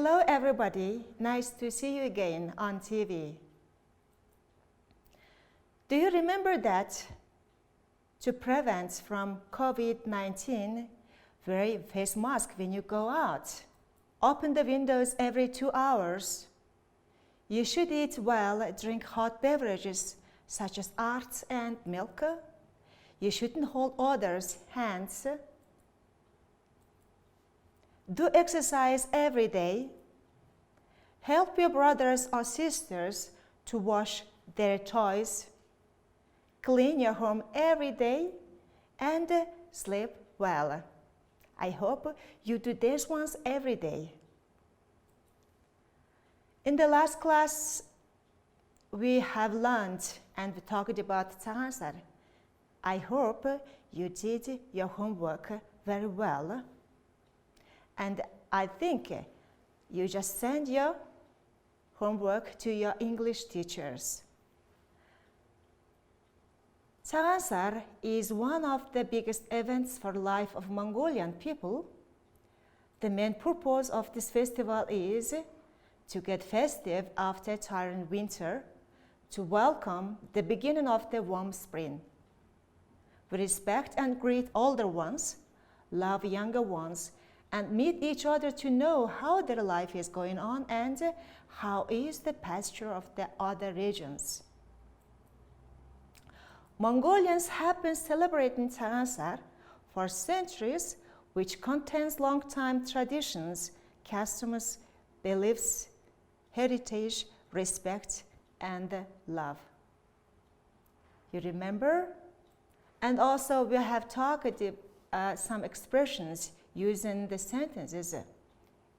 Hello everybody, nice to see you again on TV. Do you remember that to prevent from COVID-19, wear face mask when you go out? Open the windows every 2 hours. You should eat well, drink hot beverages such as arts and milk. You shouldn't hold others' hands. Do exercise every day. Help your brothers or sisters to wash their toys. Clean your home every day and sleep well. I hope you do these ones every day. In the last class, we have learned and we talked about Tsahansar. I hope you did your homework very well. And I think you just send your homework to your English teachers. Tsahansar is one of the biggest events for the life of Mongolian people. The main purpose of this festival is to get festive after tiring winter, to welcome the beginning of the warm spring. We respect and greet older ones, love younger ones, and meet each other to know how their life is going on and how is the pasture of the other regions. Mongolians have been celebrating Tsahansar for centuries, which contains long-time traditions, customs, beliefs, heritage, respect, and love. You remember? And also we have talked some expressions using the sentences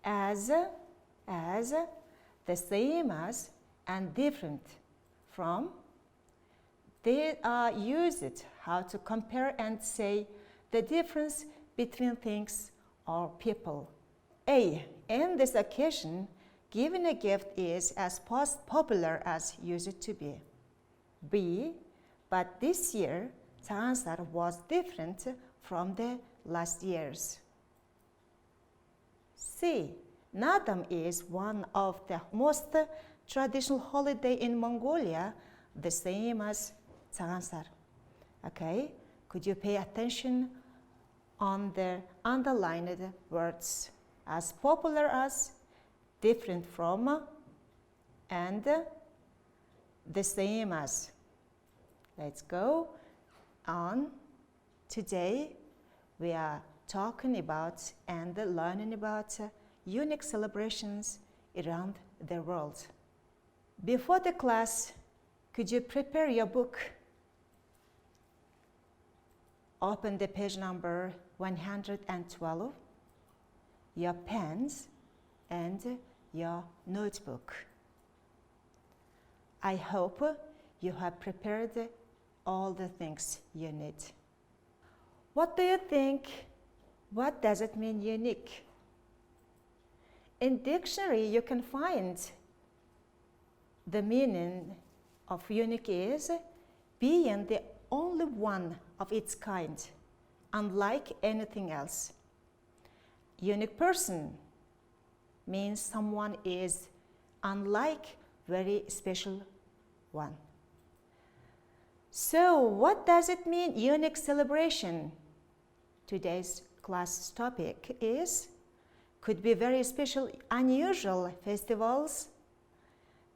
as, the same as, and different from. They are used how to compare and say the difference between things or people. A. In this occasion, giving a gift is as popular as used to be. B. But this year, Tsahansar was different from the last years. C. Naadam is one of the most traditional holiday in Mongolia, the same as Tsahansar. Okay, could you pay attention on the underlined words as popular as, different from, and the same as. Let's go on. Today we are talking about and learning about unique celebrations around the world. Before the class, could you prepare your book? Open the page number 112, your pens and your notebook. I hope you have prepared all the things you need. What do you think? What does it mean, unique? In dictionary, you can find the meaning of unique is being the only one of its kind, unlike anything else. Unique person means someone is unlike very special one. So what does it mean, unique celebration? Today's class topic is, could be very special, unusual festivals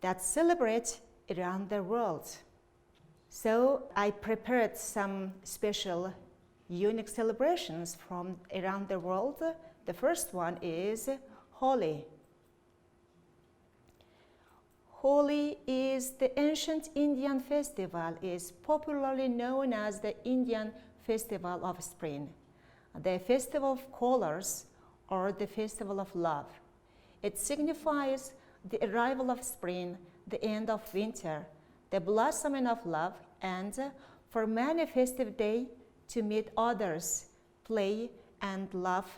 that celebrate around the world. So I prepared some special unique celebrations from around the world. The first one is Holi. Holi is the ancient Indian festival, is popularly known as the Indian Festival of Spring, the festival of colors or the festival of love. It signifies the arrival of spring, the end of winter, the blossoming of love, and for many festive day to meet others, play and laugh,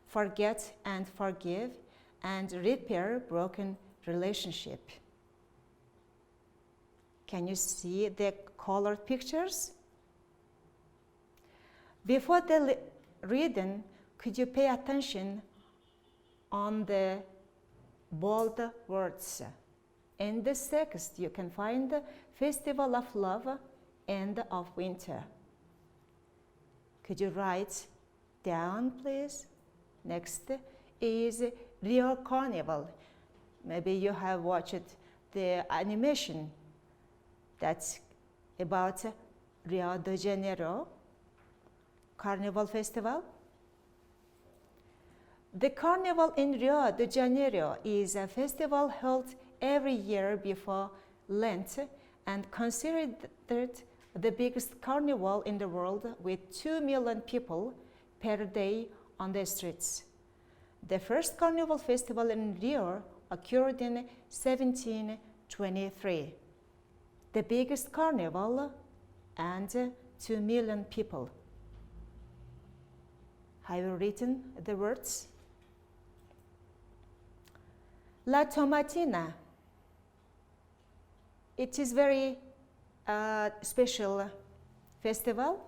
forget and forgive, and repair broken relationship. Can you see the colored pictures? Before the reading, could you pay attention on the bold words. In this text, you can find the Festival of Love and of Winter. Could you write down, please? Next is Rio Carnival. Maybe you have watched the animation that's about Rio de Janeiro Carnival Festival. The Carnival in Rio de Janeiro is a festival held every year before Lent and considered the biggest carnival in the world with 2 million people per day on the streets. The first Carnival festival in Rio occurred in 1723. The biggest carnival and 2 million people. Have you written the words? La Tomatina. It is very special festival.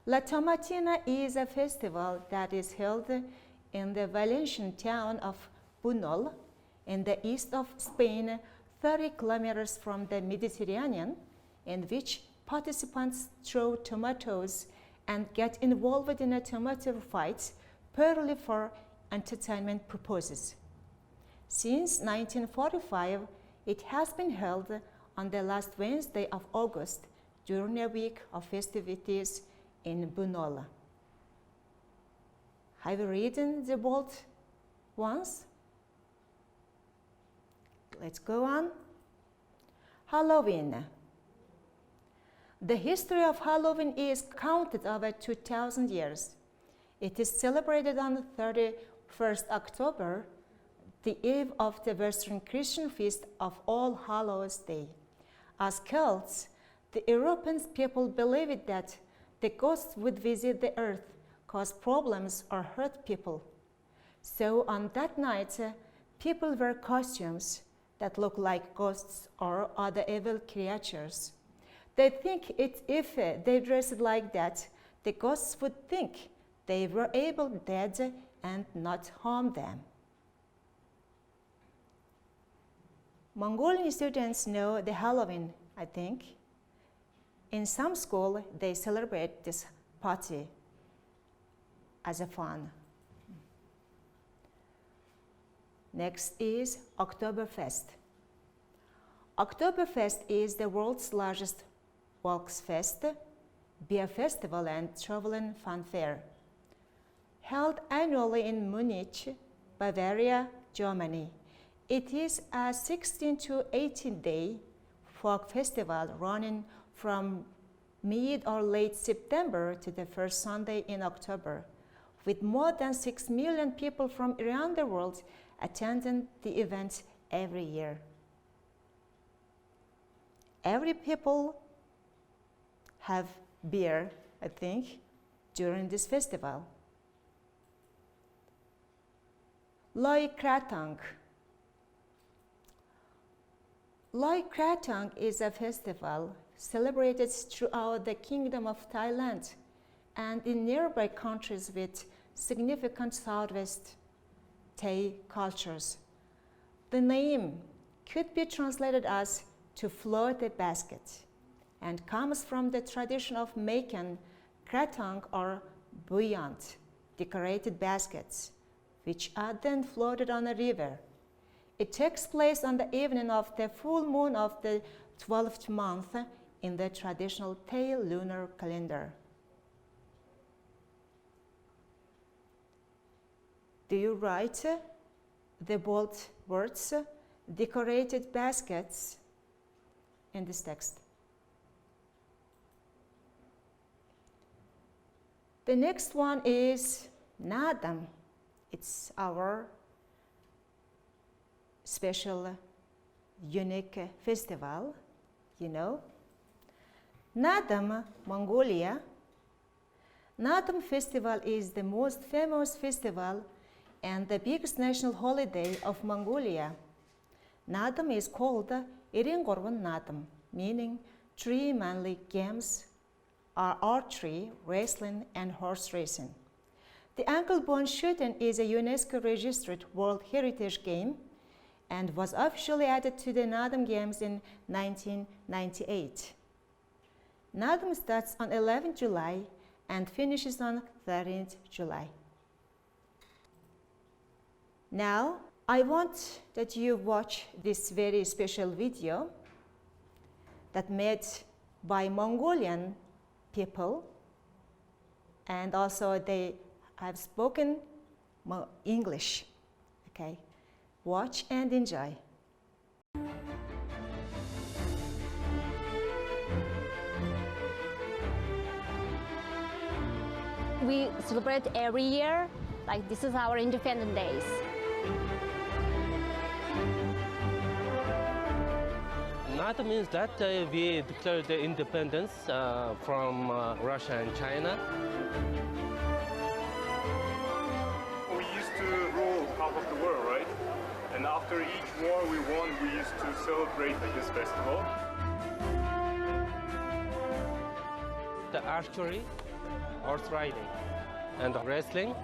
La Tomatina is a festival that is held in the Valencian town of Bunol in the east of Spain, 30 kilometers from the Mediterranean, in which participants throw tomatoes and get involved in a tomato fight purely for entertainment purposes. Since 1945, it has been held on the last Wednesday of August during a week of festivities in Bunol. Have you written the bold ones? Let's go on. Halloween. The history of Halloween is counted over 2,000 years. It is celebrated on the 31st October, the eve of the Western Christian feast of All Hallows Day. As Celts, the European people believed that the ghosts would visit the earth, cause problems, or hurt people. So on that night, people wear costumes that look like ghosts or other evil creatures. They think if they dressed like that, the ghosts would think they were able dead and not harm them. Mongolian students know the Halloween, I think. In some school, they celebrate this party as a fun. Next is Oktoberfest. Oktoberfest is the world's largest Volksfest, beer festival and traveling fun fair. Held annually in Munich, Bavaria, Germany. It is a 16 to 18-day folk festival running from mid or late September to the first Sunday in October, with more than 6 million people from around the world attending the event every year. Every people have beer, I think, during this festival. Loi Kratong. Loi Kratong is a festival celebrated throughout the Kingdom of Thailand and in nearby countries with significant Southwest Thai cultures. The name could be translated as to float a basket and comes from the tradition of making kratong or buoyant decorated baskets, which are then floated on a river. It takes place on the evening of the full moon of the 12th month in the traditional Thai lunar calendar. Do you write the bold words, decorated baskets, in this text? The next one is Naadam. It's our special, unique festival, you know. Naadam, Mongolia. Naadam festival is the most famous festival and the biggest national holiday of Mongolia. Naadam is called Iringorvan Naadam, meaning 3 manly games are archery, wrestling, and horse racing. The ankle bone shooting is a UNESCO registered World Heritage Game and was officially added to the Naadam Games in 1998. Naadam starts on 11th July and finishes on 13th July. Now, I want that you watch this very special video that made by Mongolian people, and also they have spoken English. Okay, watch and enjoy. We celebrate every year, like this is our Independence Days. Naadam means that we declared the independence from Russia and China. We used to rule half of the world, right? And after each war we won, we used to celebrate like this festival. The archery, horse riding, and wrestling.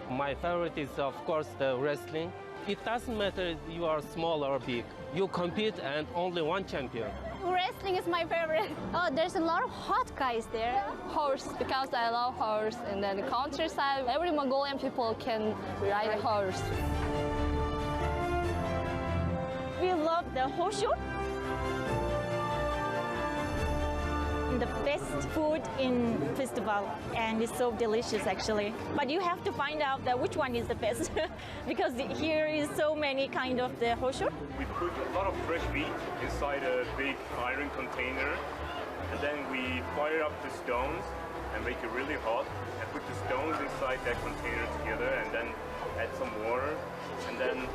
My favorite is, of course, the wrestling. It doesn't matter if you are small or big. You compete and only one champion. Wrestling is my favorite. Oh, there's a lot of hot guys there. Horse, because I love horse. And then the countryside, every Mongolian people can ride a horse. We love the horseshoe. The best food in festival, and it's so delicious actually. But you have to find out that which one is the best because here is so many kind of the horseshoe. We put a lot of fresh meat inside a big iron container, and then we fire up the stones and make it really hot and put the stones inside that container together, and then add some water and then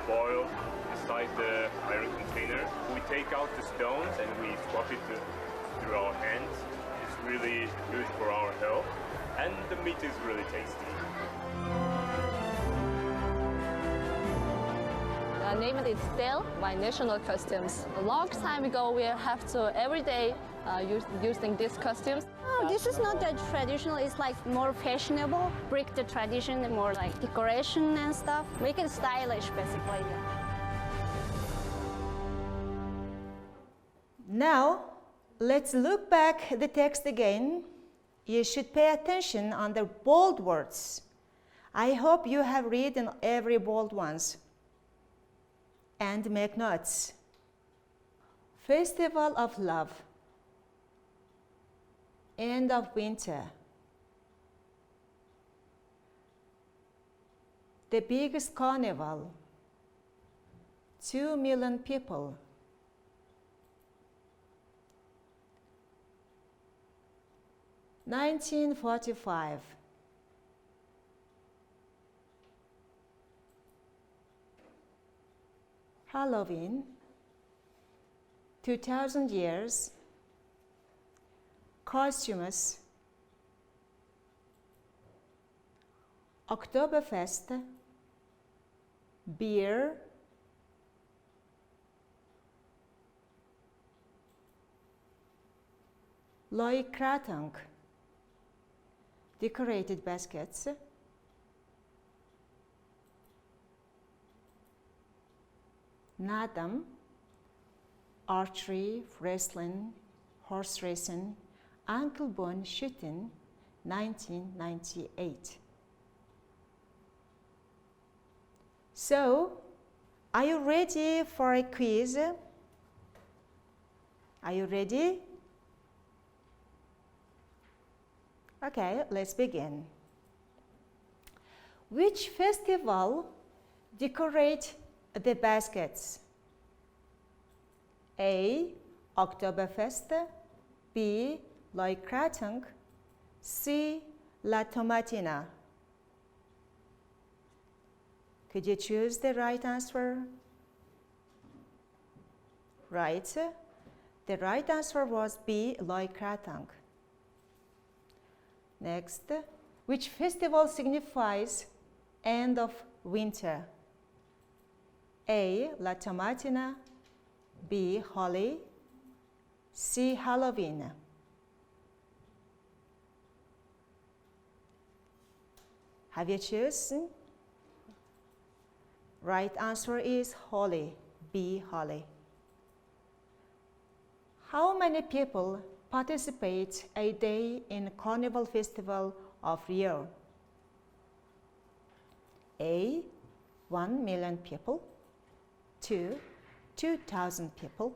boil inside the iron container. We take out the stones and we swap it through our hands. It's really good for our health, and the meat is really tasty. The name is TELE, my national costumes. A long time ago, we have to every day using these costumes. Oh, this is not that traditional. It's like more fashionable. Break the tradition and more like decoration and stuff. Make it stylish, basically. Now, let's look back the text again. You should pay attention on the bold words. I hope you have read every bold ones and make notes. Festival of Love, end of winter, the biggest carnival, 2 million people, (1945). Halloween, 2000 years, costumes, Oktoberfest, beer, Loi Kratong, decorated baskets, Naadam, archery, wrestling, horse racing, ankle bone shooting, 1998. So, are you ready for a quiz? Are you ready? Okay, let's begin. Which festival decorate the baskets? A. Oktoberfest, B. Loi Kratong, C. La Tomatina. Could you choose the right answer? Right. The right answer was B. Loi Kratong. Next, which festival signifies end of winter? A. La Tomatina, B. Holi, C. Halloween. Have you chosen? Right answer is Holi, B, Holi. How many people participate a day in Carnival Festival of Rio? A, 1 million people. 2, 2,000 people.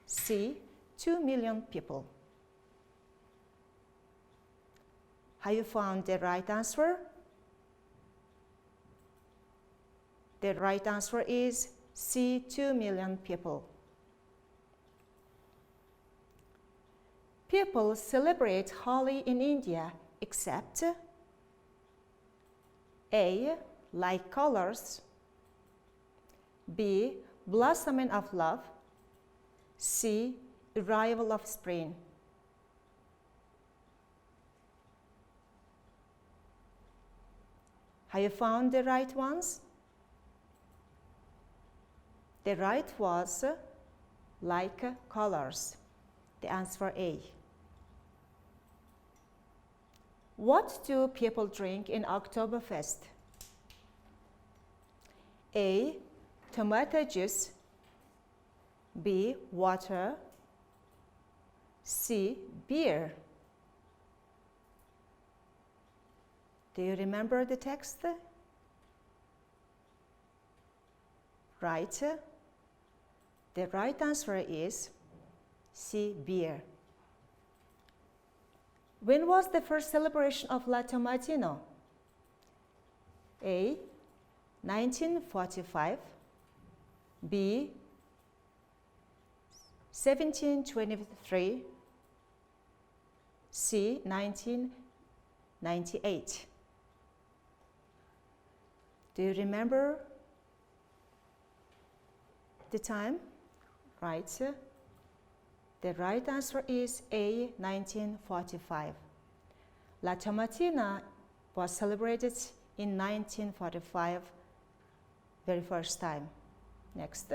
C, 2 million people. Have you found the right answer? The right answer is C, 2 million people. People celebrate Holi in India except A, light colors, B, blossoming of love, C, arrival of spring. Have you found the right ones? The right was like colors. The answer A. What do people drink in Oktoberfest? A, tomato juice, B, water, C, beer. Do you remember the text? Right. The right answer is C, beer. When was the first celebration of La Tomatina? A, 1945, B, 1723, C, 1998. Do you remember the time? Right. The right answer is A, 1945. La Tomatina was celebrated in 1945, very first time. Next.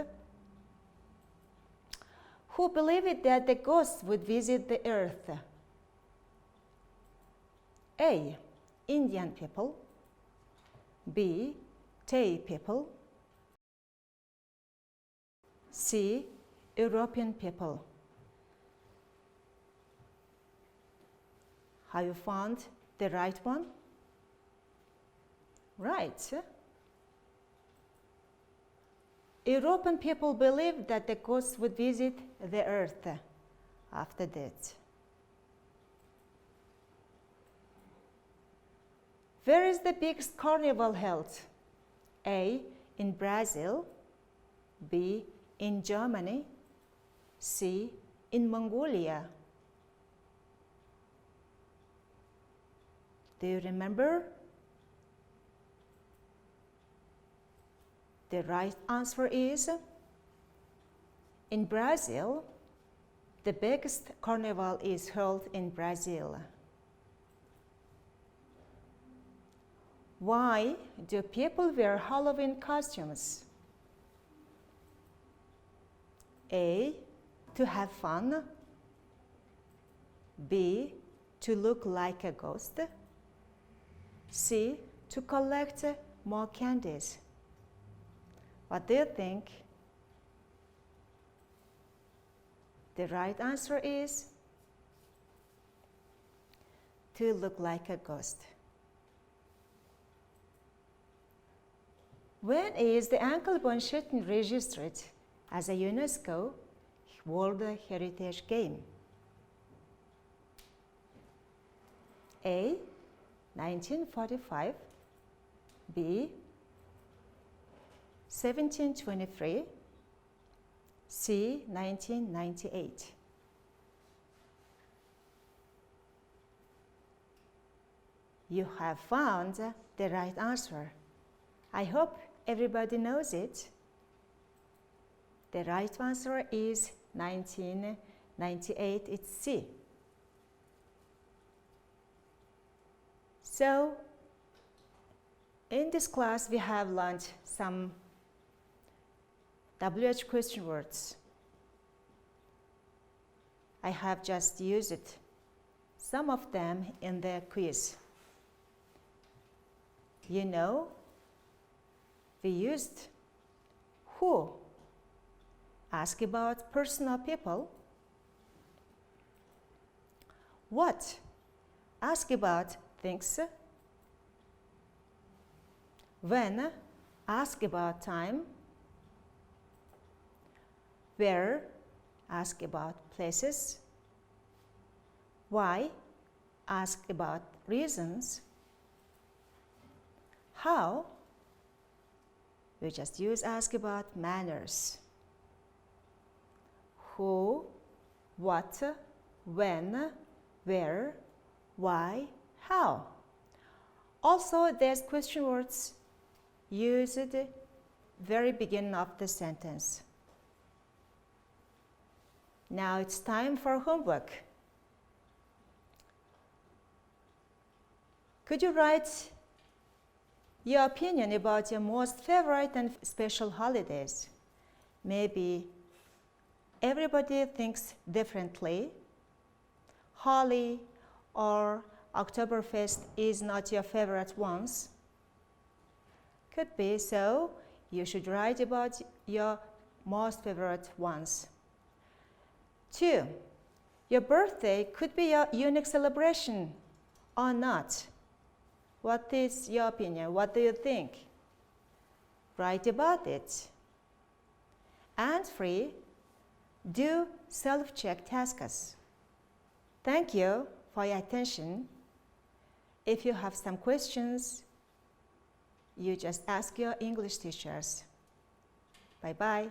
Who believed that the ghosts would visit the earth? A, Indian people, B, Thai people, C, European people. Have you found the right one? Right. European people believed that the ghosts would visit the earth after death. Where is the biggest carnival held? A, in Brazil, B, in Germany, C, in Mongolia. Do you remember? The right answer is in Brazil. The biggest carnival is held in Brazil. Why do people wear Halloween costumes? A, to have fun, B, to look like a ghost, C, to collect more candies. What do you think? The right answer is to look like a ghost. When is the ankle-bone shooting registered as a UNESCO World Heritage Game? A, 1945, B, 1723, C, 1998. You have found the right answer. I hope everybody knows it. The right answer is 1998, it's C. So, in this class we have learned some WH question words. I have just used some of them in the quiz. You know, we used who. Ask about personal people. What? Ask about things. When? Ask about time. Where? Ask about places. Why? Ask about reasons. How? We just use ask about manners. Who, what, when, where, why, how. Also, there's question words used at the very beginning of the sentence. Now it's time for homework. Could you write your opinion about your most favorite and special holidays? Maybe everybody thinks differently. Holi or Oktoberfest is not your favorite ones. Could be, so you should write about your most favorite ones. 2. Your birthday could be a unique celebration or not. What is your opinion? What do you think? Write about it. And 3. Do self-check tasks. Thank you for your attention. If you have some questions, you just ask your English teachers. Bye-bye.